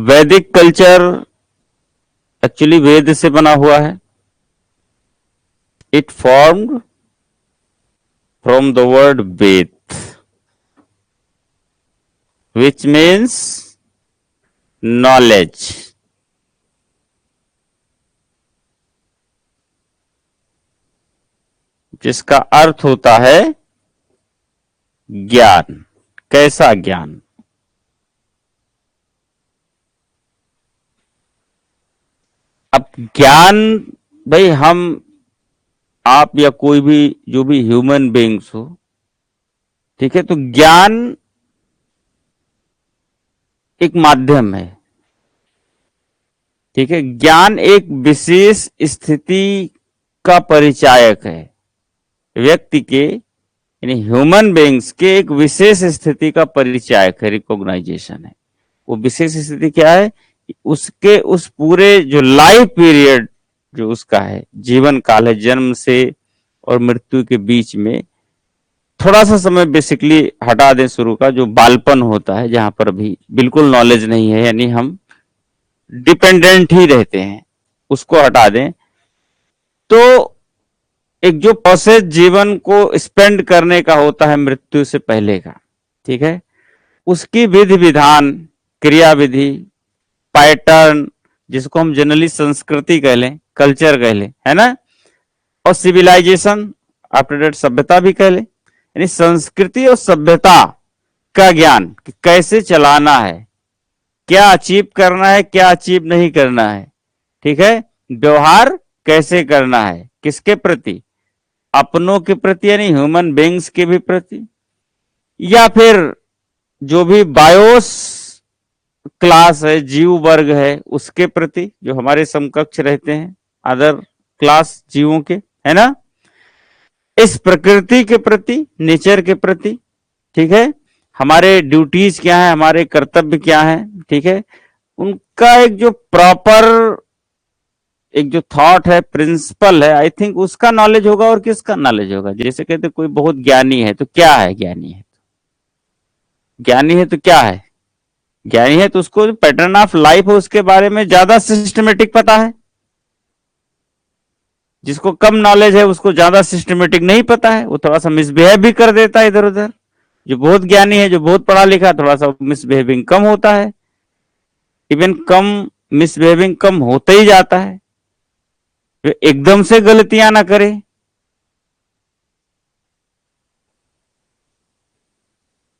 वैदिक culture actually वेद से बना हुआ है. It formed from the word Veda, which means knowledge. जिसका अर्थ होता है ज्ञान. कैसा ज्ञान? अब ज्ञान, भाई हम, आप या कोई भी जो भी ह्यूमन बीइंग्स हो, ठीक है, तो ज्ञान एक माध्यम है. ठीक है, ज्ञान एक विशेष स्थिति का परिचायक है. व्यक्ति के यानी ह्यूमन बीइंग्स के एक विशेष स्थिति का परिचायक है, रिकॉग्नाइजेशन है. वो विशेष स्थिति क्या है? उसके उस पूरे जो लाइफ पीरियड जो उसका है, जीवन काल है, जन्म से और मृत्यु के बीच में थोड़ा सा समय बेसिकली हटा दें शुरू का, जो बालपन होता है जहां पर भी बिल्कुल नॉलेज नहीं है, यानी हम डिपेंडेंट ही रहते हैं, उसको हटा दें. तो एक जो प्रोसेस जीवन को स्पेंड करने का होता है मृत्यु से पहले का, ठीक है, उसकी विधि विधान, क्रिया विधि, पैटर्न, जिसको हम जनरली संस्कृति कह लें, कल्चर कह लें, है ना, और सिविलाइजेशन, आफ्टर डेट सभ्यता भी कह लें. यानी संस्कृति और सभ्यता का ज्ञान कि कैसे चलाना है, क्या अचीव करना है, क्या अचीव नहीं करना है, ठीक है, व्यवहार कैसे करना है, किसके प्रति, अपनों के प्रति यानी ह्यूमन बीइंग्स के भी प्रति, या फिर जो भी बायोस क्लास है, जीव वर्ग है, उसके प्रति, जो हमारे समकक्ष रहते हैं अदर क्लास जीवों के, है ना, इस प्रकृति के प्रति, नेचर के प्रति, ठीक है, हमारे ड्यूटीज क्या है, हमारे कर्तव्य क्या है, ठीक है, उनका एक जो प्रॉपर एक जो थॉट है, प्रिंसिपल है, आई थिंक उसका नॉलेज होगा. और किसका नॉलेज होगा? जैसे कहते कोई बहुत ज्ञानी है, तो क्या है ज्ञानी है? ज्ञानी है तो क्या है? ज्ञानी है तो उसको पैटर्न ऑफ लाइफ है उसके बारे में ज्यादा सिस्टमेटिक पता है. जिसको कम नॉलेज है उसको ज्यादा सिस्टमेटिक नहीं पता है, वो थोड़ा सा मिसबिहेव भी कर देता है इधर उधर. जो बहुत ज्ञानी है, जो बहुत पढ़ा लिखा, थोड़ा सा मिसबिहेविंग कम होता है. इवन कम मिसबिहेविंग कम होते ही जाता है, एकदम से गलतियां ना करे.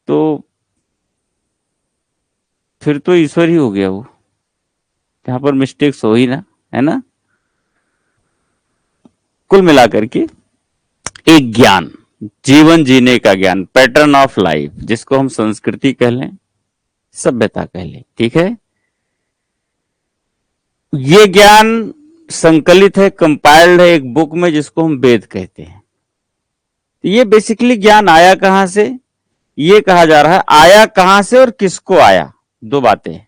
तो फिर तो ईश्वर ही हो गया वो, यहां पर मिस्टेक्स हो ही ना, है ना. कुल मिलाकर के एक ज्ञान, जीवन जीने का ज्ञान, पैटर्न ऑफ लाइफ, जिसको हम संस्कृति कह लें, सभ्यता कह लें, ठीक है, ये ज्ञान संकलित है, कंपाइल्ड है एक बुक में जिसको हम वेद कहते हैं. ये बेसिकली ज्ञान आया कहां से? ये कहा जा रहा है आया कहां से और किसको आया, दो बातें.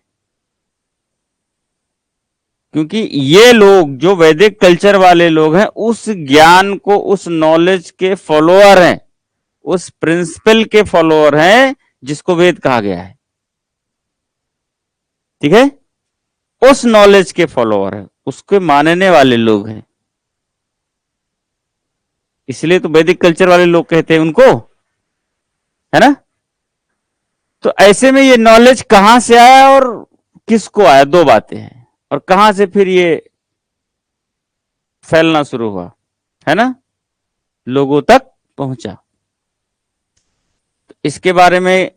क्योंकि ये लोग जो वैदिक कल्चर वाले लोग हैं, उस ज्ञान को, उस नॉलेज के फॉलोअर हैं, उस प्रिंसिपल के फॉलोअर हैं जिसको वेद कहा गया है. ठीक है, उस नॉलेज के फॉलोअर है, उसके मानने वाले लोग हैं. इसलिए तो वैदिक कल्चर वाले लोग कहते हैं उनको, है ना. तो ऐसे में ये नॉलेज कहां से आया और किसको आया, दो बातें हैं. और कहां से फिर ये फैलना शुरू हुआ, है ना, लोगों तक पहुंचा. तो इसके बारे में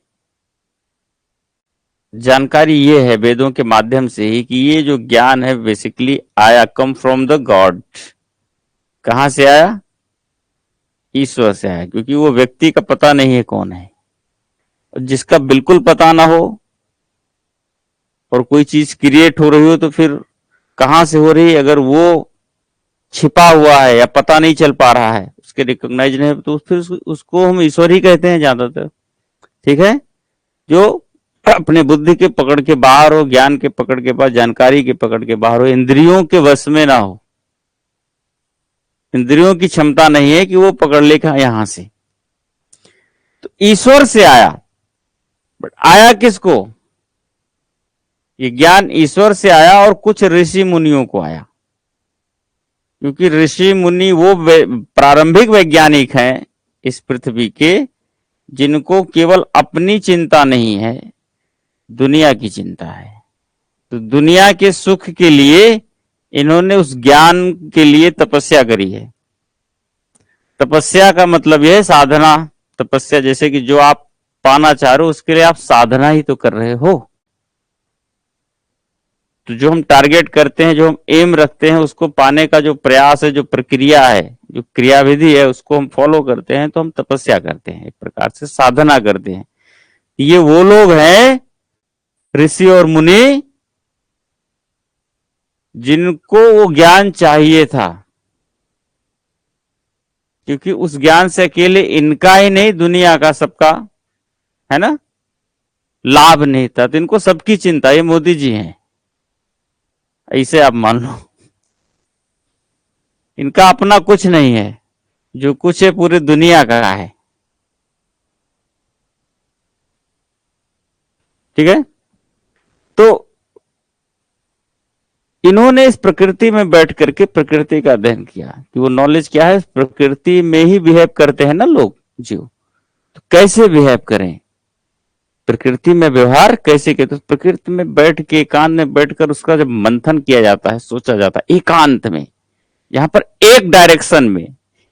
जानकारी ये है वेदों के माध्यम से ही कि ये जो ज्ञान है बेसिकली आया, कम फ्रॉम द गॉड. कहां से आया? ईश्वर से आया. क्योंकि वो व्यक्ति का पता नहीं है कौन है, जिसका बिल्कुल पता ना हो और कोई चीज क्रिएट हो रही हो तो फिर कहां से हो रही है, अगर वो छिपा हुआ है या पता नहीं चल पा रहा है, उसके रिकॉग्नाइज नहीं, तो फिर उसको हम ईश्वर ही कहते हैं ज्यादातर. ठीक है, जो अपने बुद्धि के पकड़ के बाहर हो, ज्ञान के पकड़ के पास, जानकारी के पकड़ के बाहर हो, इंद्रियों के वश में ना हो. इंद्रियों की क्षमता नहीं है कि वो पकड़ ले यहां से. तो ईश्वर से आया, बट आया किसको? ये ज्ञान ईश्वर से आया और कुछ ऋषि मुनियों को आया, क्योंकि ऋषि मुनि वो प्रारंभिक वैज्ञानिक हैं इस पृथ्वी के, जिनको केवल अपनी चिंता नहीं है, दुनिया की चिंता है। तो दुनिया के सुख के लिए इन्होंने उस ज्ञान के लिए तपस्या करी है। तपस्या का मतलब यह है साधना। तपस्या जैसे कि जो आप पाना चाह रहे हो उसके लिए आप साधना ही तो कर रहे हो। तो जो हम टारगेट करते हैं, जो हम एम रखते हैं, उसको पाने का जो प्रयास है, जो प्रक्रिया है, जो क्रियाविधि है, उसको हम फॉलो करते हैं, तो हम तपस्या करते हैं, एक प्रकार से साधना करते हैं। ये वो लोग हैं ऋषि और मुनि जिनको वो ज्ञान चाहिए था, क्योंकि उस ज्ञान से अकेले इनका ही नहीं दुनिया का सबका, है ना, लाभ नहीं था। तो इनको सबकी चिंता, ये मोदी जी हैं, ऐसे आप मान लो। इनका अपना कुछ नहीं है, जो कुछ है पूरी दुनिया का है। ठीक है। तो इन्होंने इस प्रकृति में बैठ करके प्रकृति का अध्ययन किया कि वो नॉलेज क्या है, प्रकृति में ही बिहेव करते हैं ना लोग जीव, तो कैसे बिहेव करें, प्रकृति में व्यवहार कैसे किया। तो प्रकृति में बैठ के, एकांत में बैठकर उसका जब मंथन किया जाता है, सोचा जाता है एकांत में, यहां पर एक डायरेक्शन में।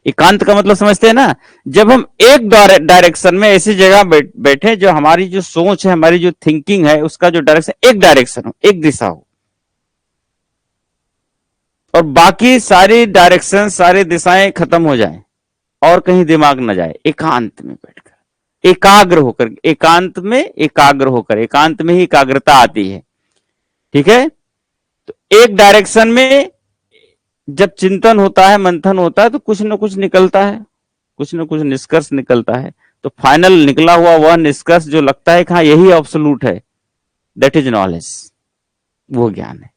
एकांत का मतलब समझते हैं ना, जब हम एक डायरेक्शन में ऐसी जगह बैठे जो हमारी जो सोच है, हमारी जो थिंकिंग है, उसका जो डायरेक्शन एक डायरेक्शन हो, एक दिशा हो, और बाकी सारी डायरेक्शन, सारी दिशाएं खत्म हो जाएं और कहीं दिमाग न जाए। एकांत में बैठकर, एकाग्र होकर, एकांत में एकाग्र होकर, एकांत में ही एकाग्रता आती है। ठीक है। तो एक डायरेक्शन में जब चिंतन होता है, मंथन होता है, तो कुछ न कुछ निकलता है, कुछ न कुछ निष्कर्ष निकलता है। तो फाइनल निकला हुआ वह निष्कर्ष जो लगता है कि हाँ यही एब्सोल्यूट है, दैट इज नॉलेज, वो ज्ञान है।